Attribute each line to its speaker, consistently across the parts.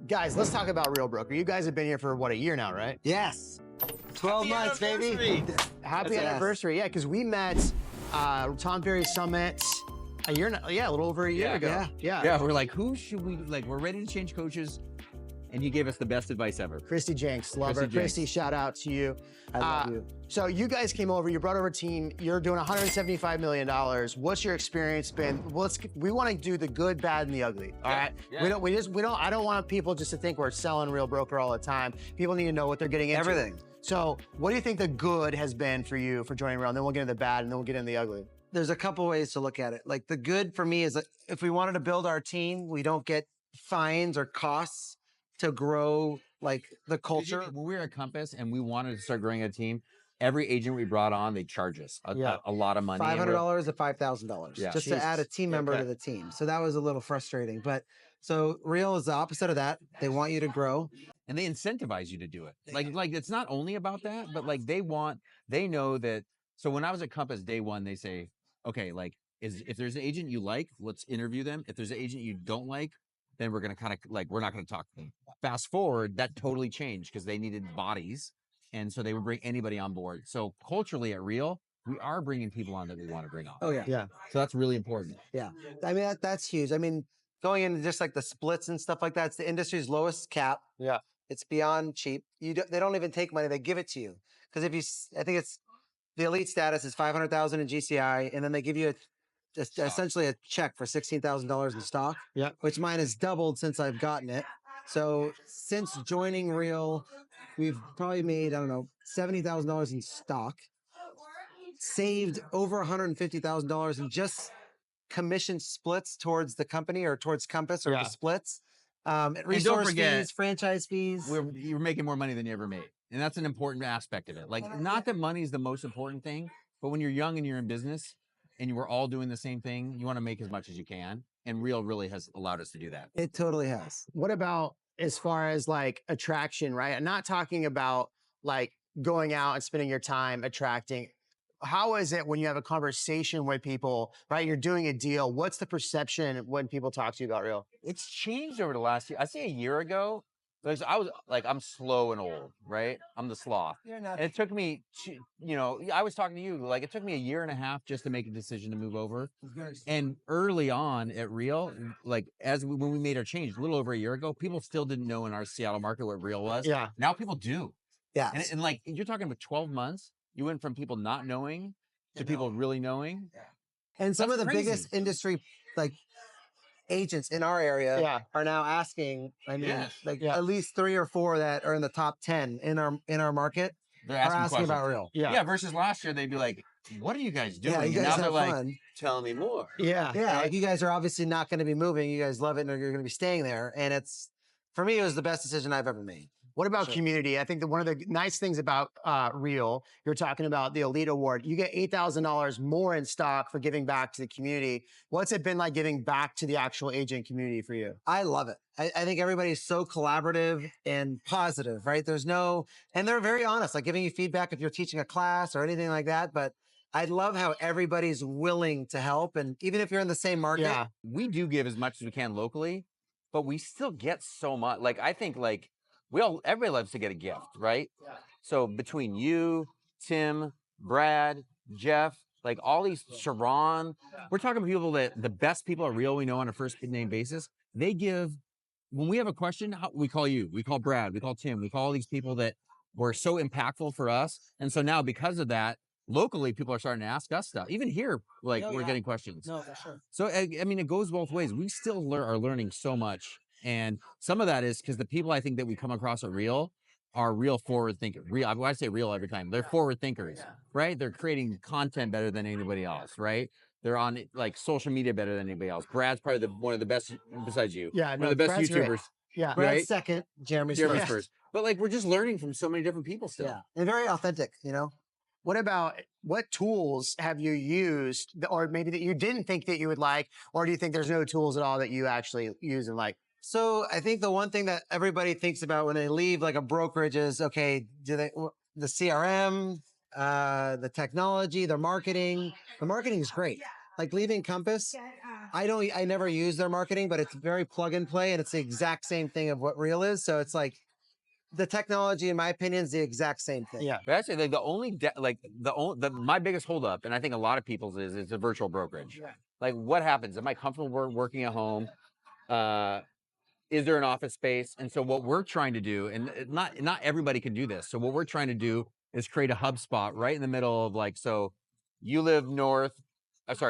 Speaker 1: Guys, let's talk about Real Broker. You guys have been here for what, a year now, right?
Speaker 2: Yes. 12 months, baby.
Speaker 1: Happy anniversary. Yeah, because we met Tom Ferry Summit a little over a year ago.
Speaker 3: Yeah, we're like, who should we, we're ready to change coaches. And you gave us the best advice ever.
Speaker 1: Christy Jenks, love her. Christy, shout out to you.
Speaker 2: I love you.
Speaker 1: So you guys came over, you brought over a team, you're doing $175 million. What's your experience been? We want to do the good, bad, and the ugly, all right? Yeah. I don't want people just to think we're selling Real Broker all the time. People need to know what they're getting into.
Speaker 2: Everything.
Speaker 1: So what do you think the good has been for you for joining Real? And then we'll get into the bad, and then we'll get into the ugly.
Speaker 2: There's a couple ways to look at it. Like the good for me is that if we wanted to build our team, we don't get fines or costs to grow like the culture.
Speaker 3: When we were at Compass and we wanted to start growing a team, every agent we brought on, they charge us a lot of money.
Speaker 2: $500 to $5,000 just to add a team member to the team. So that was a little frustrating. But so Real is the opposite of that. They want you to grow.
Speaker 3: And they incentivize you to do it. Like it's not only about that, but they know that. So when I was at Compass day one, they say, okay, if there's an agent you like, let's interview them. If there's an agent you don't like, then we're going to we're not going to talk to them. Fast forward, that totally changed because they needed bodies. And so they would bring anybody on board. So culturally at Real, we are bringing people on that we want to bring on.
Speaker 2: Oh, yeah.
Speaker 1: Yeah.
Speaker 3: So that's really important.
Speaker 2: Yeah. I mean, that's huge. I mean, going into just like the splits and stuff like that, it's the industry's lowest cap.
Speaker 1: Yeah.
Speaker 2: It's beyond cheap. They don't even take money. They give it to you. Because I think it's the elite status is $500,000 in GCI. And then they give you essentially a check for $16,000 in stock, which mine has doubled since I've gotten it. So since joining Real, we've probably made, I don't know, $70,000 in stock, saved over $150,000 in just commission splits towards the company or towards Compass or the splits. Resource fees, franchise fees.
Speaker 3: You're making more money than you ever made. And that's an important aspect of it. Not that money is the most important thing, but when you're young and you're in business, and we're all doing the same thing, you want to make as much as you can. And Real really has allowed us to do that.
Speaker 2: It totally has.
Speaker 1: What about as far as attraction, right? I'm not talking about going out and spending your time attracting. How is it when you have a conversation with people, right? You're doing a deal. What's the perception when people talk to you about Real?
Speaker 3: It's changed over the last year. I say a year ago, I'm slow and old, right? I'm the sloth.
Speaker 2: You're not.
Speaker 3: And it took me, I was talking to you, it took me a year and a half just to make a decision to move over. And early on at Real, when we made our change a little over a year ago, people still didn't know in our Seattle market what Real was.
Speaker 1: Yeah.
Speaker 3: Now people do.
Speaker 2: Yeah.
Speaker 3: And you're talking about 12 months, you went from people not knowing to people really knowing.
Speaker 2: Yeah. And some of the biggest industry, agents in our area are now asking, at least 3 or 4 that are in the top 10 in our market
Speaker 3: are
Speaker 2: asking about Real.
Speaker 3: Yeah. Versus last year, they'd be like, what are you guys doing?
Speaker 2: Yeah, you guys
Speaker 3: now they're
Speaker 2: fun.
Speaker 3: Tell me more.
Speaker 1: Yeah.
Speaker 2: Yeah. You guys are obviously not going to be moving. You guys love it and you're going to be staying there. And for me, it was the best decision I've ever made.
Speaker 1: What about community? I think that one of the nice things about Real, you're talking about the Elite Award. You get $8,000 more in stock for giving back to the community. What's it been like giving back to the actual agent community for you?
Speaker 2: I love it. I think everybody's so collaborative and positive, right? And they're very honest, giving you feedback if you're teaching a class or anything like that. But I love how everybody's willing to help. And even if you're in the same market.
Speaker 3: We do give as much as we can locally, but we still get so much. I think everybody loves to get a gift, right? Yeah. So between you, Tim, Brad, Jeff, all these, Sharon, we're talking about people that the best people are Real we know on a first name basis. They give, when we have a question, we call you, we call Brad, we call Tim, we call all these people that were so impactful for us. And so now because of that, locally, people are starting to ask us stuff. Even here, we're getting questions.
Speaker 2: No, for sure.
Speaker 3: So, I mean, it goes both ways. We still are learning so much. And some of that is because the people I think that we come across at Real are real forward thinkers. I say Real every time. They're forward thinkers, right? They're creating content better than anybody else, right? They're on social media better than anybody else. Brad's probably one of the best besides you.
Speaker 1: Yeah,
Speaker 3: one of the best
Speaker 1: Brad's
Speaker 3: YouTubers.
Speaker 1: Great. Yeah,
Speaker 2: Brad's second, Jeremy's first.
Speaker 3: But we're just learning from so many different people still.
Speaker 2: Yeah, and very authentic,
Speaker 1: What tools have you used, or maybe that you didn't think that you would like, or do you think there's no tools at all that you actually use and like?
Speaker 2: So I think the one thing that everybody thinks about when they leave a brokerage is, okay, the CRM, the technology, the marketing. The marketing is great. Leaving Compass, I never use their marketing, but it's very plug and play, and it's the exact same thing of what Real is. So it's like the technology, in my opinion, is the exact same thing.
Speaker 1: Yeah.
Speaker 3: But actually, like the only my biggest holdup, and I think a lot of people's is a virtual brokerage.
Speaker 1: Yeah.
Speaker 3: Like, what happens? Am I comfortable working at home? Is there an office space? And so what we're trying to do, and not everybody can do this. So what we're trying to do is create a hub spot right in the middle of like, so you live north,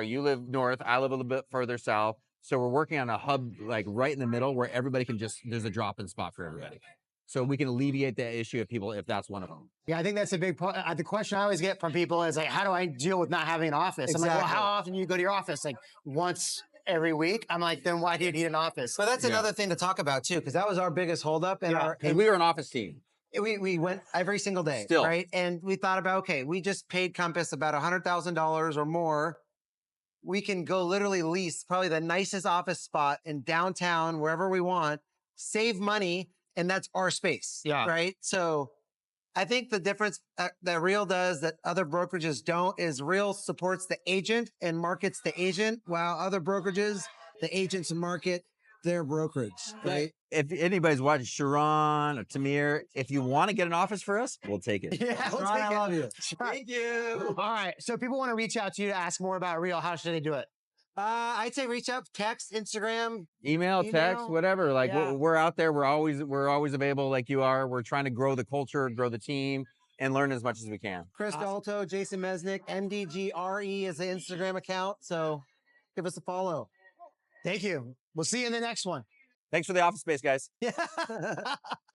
Speaker 3: you live north, I live a little bit further south. So we're working on a hub like right in the middle where everybody can there's a drop-in spot for everybody. So we can alleviate that issue if that's one of them.
Speaker 1: Yeah, I think that's a big part. The question I always get from people is like, how do I deal with not having an office? I'm like, well, how often do you go to your office? Like once every week? I'm like, then why do you need an office?
Speaker 2: So that's another thing to talk about too, because that was our biggest holdup. And
Speaker 3: we were an office team.
Speaker 2: We went every single day,
Speaker 3: Still.
Speaker 2: right? And we thought about, okay, we just paid Compass about $100,000 or more. We can go literally lease probably the nicest office spot in downtown, wherever we want, save money, and that's our space, right? So I think the difference that Real does that other brokerages don't is Real supports the agent and markets the agent, while other brokerages, the agents market their brokerage, right?
Speaker 3: If anybody's watching Sharon or Tamir, if you want to get an office for us, we'll take it.
Speaker 1: Yeah,
Speaker 2: Sharon, I love you.
Speaker 1: Thank you. All right. So if people want to reach out to you to ask more about Real, how should they do it?
Speaker 2: I'd say reach out, text, Instagram,
Speaker 3: email, text, whatever. Like we're out there. We're always available. Like you are. We're trying to grow the culture, grow the team, and learn as much as we can.
Speaker 2: Chris Dalto, Jason Mesnick, MDGRE is the Instagram account. So give us a follow.
Speaker 1: Thank you. We'll see you in the next one.
Speaker 3: Thanks for the office space, guys.
Speaker 1: Yeah.